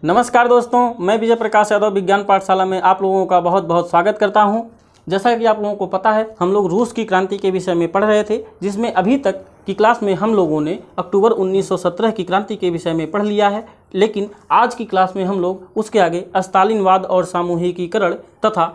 नमस्कार दोस्तों, मैं विजय प्रकाश यादव विज्ञान पाठशाला में आप लोगों का बहुत बहुत स्वागत करता हूं। जैसा कि आप लोगों को पता है, हम लोग रूस की क्रांति के विषय में पढ़ रहे थे, जिसमें अभी तक की क्लास में हम लोगों ने अक्टूबर 1917 की क्रांति के विषय में पढ़ लिया है। लेकिन आज की क्लास में हम लोग उसके आगे स्टालिनवाद और सामूहिकीकरण तथा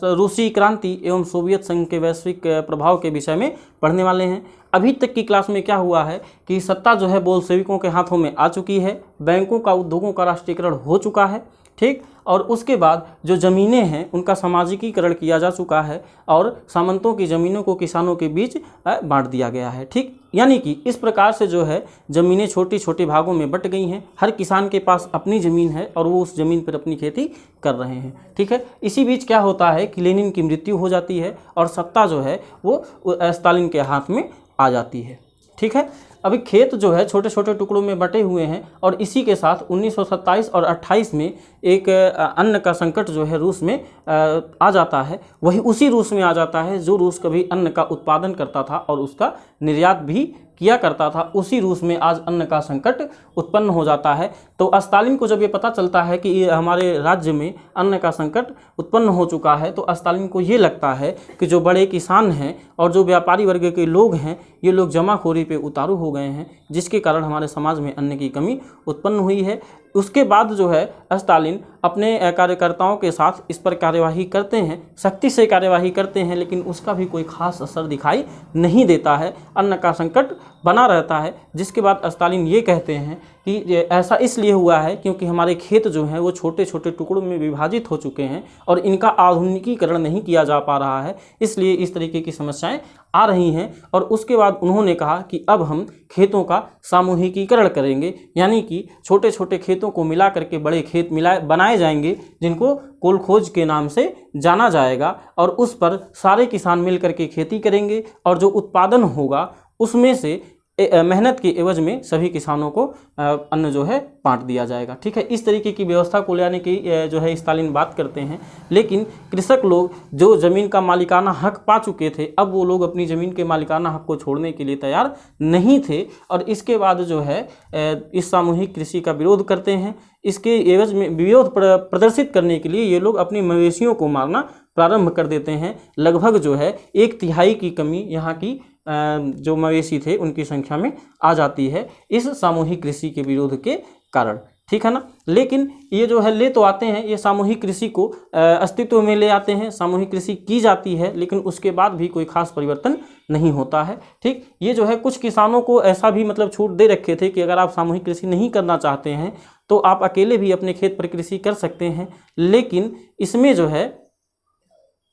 रूसी क्रांति एवं सोवियत संघ के वैश्विक प्रभाव के विषय में पढ़ने वाले हैं। अभी तक की क्लास में क्या हुआ है कि सत्ता जो है बोल्शेविकों के हाथों में आ चुकी है, बैंकों का उद्योगों का राष्ट्रीयकरण हो चुका है, ठीक। और उसके बाद जो ज़मीनें हैं उनका सामाजिकीकरण किया जा चुका है और सामंतों की ज़मीनों को किसानों के बीच बांट दिया गया है, ठीक। यानी कि इस प्रकार से जो है ज़मीनें छोटी छोटी भागों में बट गई हैं। हर किसान के पास अपनी ज़मीन है और वो उस ज़मीन पर अपनी खेती कर रहे हैं, ठीक है। इसी बीच क्या होता है कि लेनिन की मृत्यु हो जाती है और सत्ता जो है वो स्टालिन के हाथ में आ जाती है, ठीक है। अभी खेत जो है छोटे छोटे टुकड़ों में बटे हुए हैं और इसी के साथ 1927 और 28 में एक अन्न का संकट जो है रूस में आ जाता है। वही उसी रूस में आ जाता है जो रूस कभी अन्न का उत्पादन करता था और उसका निर्यात भी किया करता था। उसी रूस में आज अन्न का संकट उत्पन्न हो जाता है। तो स्टालिन को जब ये पता चलता है कि हमारे राज्य में अन्न का संकट उत्पन्न हो चुका है, तो स्टालिन को ये लगता है कि जो बड़े किसान हैं और जो व्यापारी वर्ग के लोग हैं, ये लोग जमाखोरी पे उतारू हो गए हैं, जिसके कारण हमारे समाज में अन्न की कमी उत्पन्न हुई है। उसके बाद जो है स्टालिन अपने कार्यकर्ताओं के साथ इस पर कार्यवाही करते हैं, सख्ती से कार्यवाही करते हैं, लेकिन उसका भी कोई खास असर दिखाई नहीं देता है। अन्न का संकट बना रहता है, जिसके बाद स्टालिन ये कहते हैं कि ऐसा इसलिए हुआ है क्योंकि हमारे खेत जो हैं वो छोटे छोटे टुकड़ों में विभाजित हो चुके हैं और इनका आधुनिकीकरण नहीं किया जा पा रहा है, इसलिए इस तरीके की समस्याएं आ रही हैं। और उसके बाद उन्होंने कहा कि अब हम खेतों का सामूहिकीकरण करेंगे, यानी कि छोटे छोटे खेतों को मिला करके बड़े खेत बनाए जाएंगे, जिनको कोलखोज के नाम से जाना जाएगा, और उस पर सारे किसान मिल करके खेती करेंगे और जो उत्पादन होगा उसमें से मेहनत के एवज में सभी किसानों को अन्न जो है बांट दिया जाएगा, ठीक है। इस तरीके की व्यवस्था को लाने की जो है स्टालिन बात करते हैं। लेकिन कृषक लोग जो ज़मीन का मालिकाना हक पा चुके थे, अब वो लोग अपनी ज़मीन के मालिकाना हक को छोड़ने के लिए तैयार नहीं थे और इसके बाद जो है इस सामूहिक कृषि का विरोध करते हैं। इसके एवज में विरोध प्रदर्शित करने के लिए ये लोग अपनी मवेशियों को मारना प्रारंभ कर देते हैं। लगभग जो है 1/3 की कमी यहाँ की जो मवेशी थे उनकी संख्या में आ जाती है इस सामूहिक कृषि के विरोध के कारण, ठीक है ना। लेकिन ये जो है ले तो आते हैं, ये सामूहिक कृषि को अस्तित्व में ले आते हैं, सामूहिक कृषि की जाती है, लेकिन उसके बाद भी कोई खास परिवर्तन नहीं होता है, ठीक। ये जो है कुछ किसानों को ऐसा भी मतलब छूट दे रखे थे कि अगर आप सामूहिक कृषि नहीं करना चाहते हैं तो आप अकेले भी अपने खेत पर कृषि कर सकते हैं, लेकिन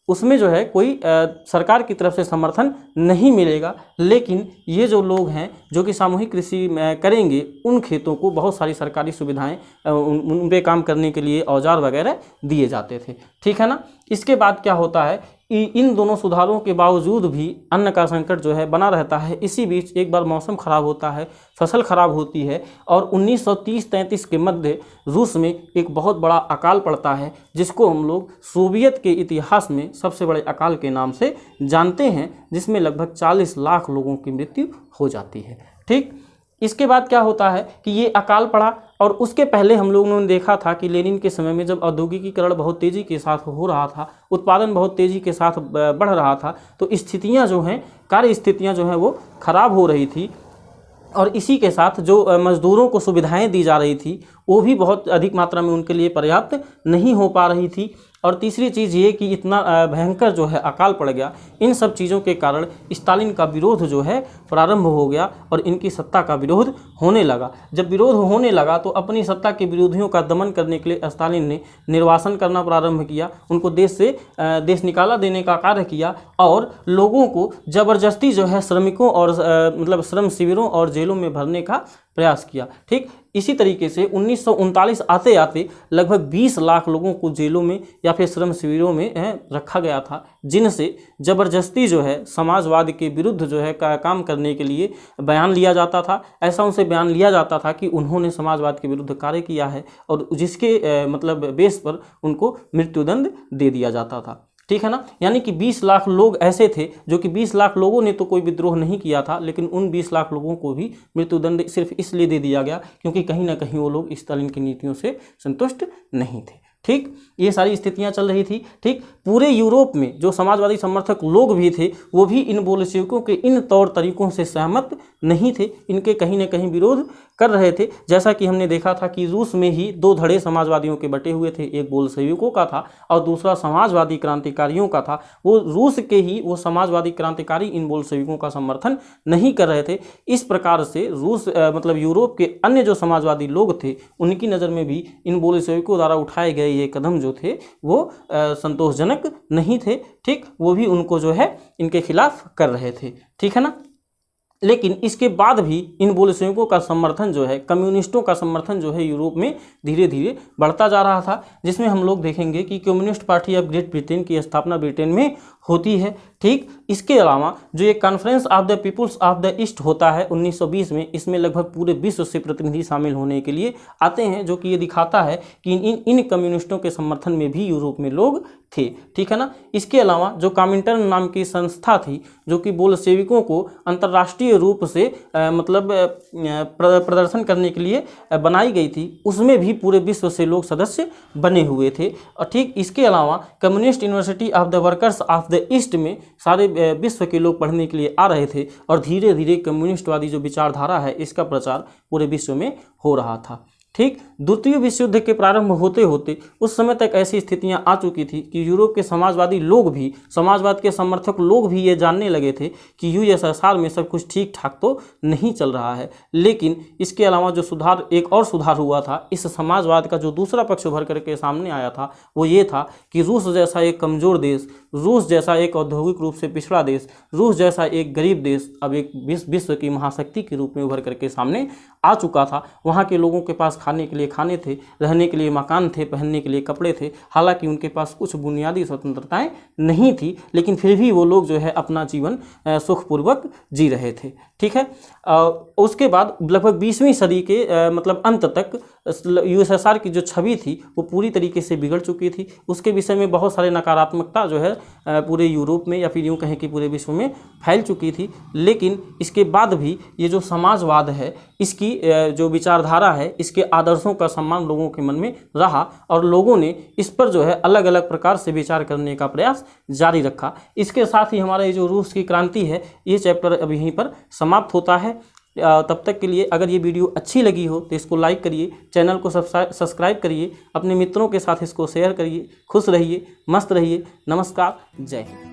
उसमें जो है कोई सरकार की तरफ से समर्थन नहीं मिलेगा। लेकिन ये जो लोग हैं जो कि सामूहिक कृषि करेंगे, उन खेतों को बहुत सारी सरकारी सुविधाएं, उन पे काम करने के लिए औजार वगैरह दिए जाते थे, ठीक है ना। इसके बाद क्या होता है, इन दोनों सुधारों के बावजूद भी अन्न का संकट जो है बना रहता है। इसी बीच एक बार मौसम खराब होता है, फसल खराब होती है और 1930-33 के मध्य रूस में एक बहुत बड़ा अकाल पड़ता है, जिसको हम लोग सोवियत के इतिहास में सबसे बड़े अकाल के नाम से जानते हैं, जिसमें लगभग 40 लाख लोगों की मृत्यु हो जाती है, ठीक। इसके बाद क्या होता है कि ये अकाल पड़ा और उसके पहले हम लोगों ने देखा था कि लेनिन के समय में जब औद्योगिकीकरण बहुत तेज़ी के साथ हो रहा था, उत्पादन बहुत तेज़ी के साथ बढ़ रहा था, तो स्थितियां जो हैं, कार्य स्थितियां जो हैं वो खराब हो रही थी और इसी के साथ जो मज़दूरों को सुविधाएं दी जा रही थी वो भी बहुत अधिक मात्रा में उनके लिए पर्याप्त नहीं हो पा रही थी। और तीसरी चीज़ ये कि इतना भयंकर जो है अकाल पड़ गया, इन सब चीज़ों के कारण स्टालिन का विरोध जो है प्रारंभ हो गया और इनकी सत्ता का विरोध होने लगा। जब विरोध होने लगा तो अपनी सत्ता के विरोधियों का दमन करने के लिए स्टालिन ने निर्वासन करना प्रारंभ किया, उनको देश निकाला देने का कार्य किया और लोगों को ज़बरदस्ती जो है श्रमिकों और मतलब श्रम शिविरों और जेलों में भरने का प्रयास किया, ठीक। इसी तरीके से 1939 आते आते लगभग 20 लाख लोगों को जेलों में या फिर श्रम शिविरों में रखा गया था, जिनसे ज़बरदस्ती जो है समाजवाद के विरुद्ध जो है काम करने के लिए बयान लिया जाता था। ऐसा उनसे बयान लिया जाता था कि उन्होंने समाजवाद के विरुद्ध कार्य किया है और जिसके मतलब बेस पर उनको मृत्युदंड दे दिया जाता था, ठीक है ना। यानी कि 20 लाख लोग ऐसे थे जो कि 20 लाख लोगों ने तो कोई विद्रोह नहीं किया था, लेकिन उन 20 लाख लोगों को भी मृत्युदंड सिर्फ इसलिए दे दिया गया क्योंकि कहीं ना कहीं वो लोग स्टालिन की नीतियों से संतुष्ट नहीं थे। ठीक, ये सारी स्थितियां चल रही थी। ठीक, पूरे यूरोप में जो समाजवादी समर्थक लोग भी थे वो भी इन बोल्शेविकों के इन तौर तरीकों से सहमत नहीं थे, इनके कहीं ना कहीं विरोध कर रहे थे। जैसा कि हमने देखा था कि रूस में ही 2 धड़े समाजवादियों के बटे हुए थे, एक बोल्शेविकों का था और दूसरा समाजवादी क्रांतिकारियों का था। वो रूस के ही वो समाजवादी क्रांतिकारी इन बोल्शेविकों का समर्थन नहीं कर रहे थे। इस प्रकार से रूस मतलब यूरोप के अन्य जो समाजवादी लोग थे उनकी नज़र में भी इन बोल्शेविकों द्वारा उठाए गए ये कदम जो थे वो संतोषजनक नहीं थे। ठीक, वो भी उनको जो है इनके खिलाफ कर रहे थे। ठीक है ना। लेकिन इसके बाद भी इन बोल्शेविकों का समर्थन जो है, कम्युनिस्टों का समर्थन जो है यूरोप में धीरे धीरे बढ़ता जा रहा था, जिसमें हम लोग देखेंगे कि communist party of great Britain की स्थापना ब्रिटेन में होती है। ठीक, इसके अलावा जो एक conference of the peoples of the east होता है 1920 में, इसमें लगभग पूरे विश्व से प्रतिनिधि शामिल होने के लिए आते हैं, जो कि ये दिखाता है कि इन कम्युनिस्टों के समर्थन में भी यूरोप में लोग थे। ठीक है ना। इसके अलावा जो कॉमिंटर्न नाम की संस्था थी जो कि बोल्शेविकों को अंतर्राष्ट्रीय रूप से प्रदर्शन करने के लिए बनाई गई थी, उसमें भी पूरे विश्व से लोग सदस्य बने हुए थे। और ठीक इसके अलावा communist university of the workers of the east में सारे विश्व के लोग पढ़ने के लिए आ रहे थे और धीरे धीरे कम्युनिस्टवादी जो विचारधारा है इसका प्रचार पूरे विश्व में हो रहा था। ठीक, द्वितीय विश्व युद्ध के प्रारंभ होते होते उस समय तक ऐसी स्थितियां आ चुकी थी कि यूरोप के समाजवादी लोग भी, समाजवाद के समर्थक लोग भी ये जानने लगे थे कि यूएसएसआर में सब कुछ ठीक ठाक तो नहीं चल रहा है। लेकिन इसके अलावा जो सुधार, एक और सुधार हुआ था इस समाजवाद का, जो दूसरा पक्ष उभर करके सामने आया था वो ये था कि रूस जैसा एक कमज़ोर देश, रूस जैसा एक औद्योगिक रूप से पिछड़ा देश, रूस जैसा एक गरीब देश अब एक विश्व की महाशक्ति के रूप में उभर करके सामने आ चुका था। वहाँ के लोगों के पास खाने के लिए खाने थे, रहने के लिए मकान थे, पहनने के लिए कपड़े थे। हालांकि उनके पास कुछ बुनियादी स्वतंत्रताएं नहीं थी, लेकिन फिर भी वो लोग जो है अपना जीवन सुखपूर्वक जी रहे थे। ठीक है। उसके बाद लगभग 20वीं सदी के मतलब अंत तक यूएसएसआर की जो छवि थी वो पूरी तरीके से बिगड़ चुकी थी। उसके विषय में बहुत सारे नकारात्मकता जो है पूरे यूरोप में या फिर यूँ कहें कि पूरे विश्व में फैल चुकी थी। लेकिन इसके बाद भी ये जो समाजवाद है, इसकी जो विचारधारा है, इसके आदर्शों का सम्मान लोगों के मन में रहा और लोगों ने इस पर जो है अलग अलग प्रकार से विचार करने का प्रयास जारी रखा। इसके साथ ही हमारा ये जो रूस की क्रांति है ये चैप्टर अब यहीं पर समाप्त होता है। तब तक के लिए अगर ये वीडियो अच्छी लगी हो तो इसको लाइक करिए, चैनल को सब्सक्राइब करिए, अपने मित्रों के साथ इसको शेयर करिए। खुश रहिए, मस्त रहिए। नमस्कार, जय हिंद।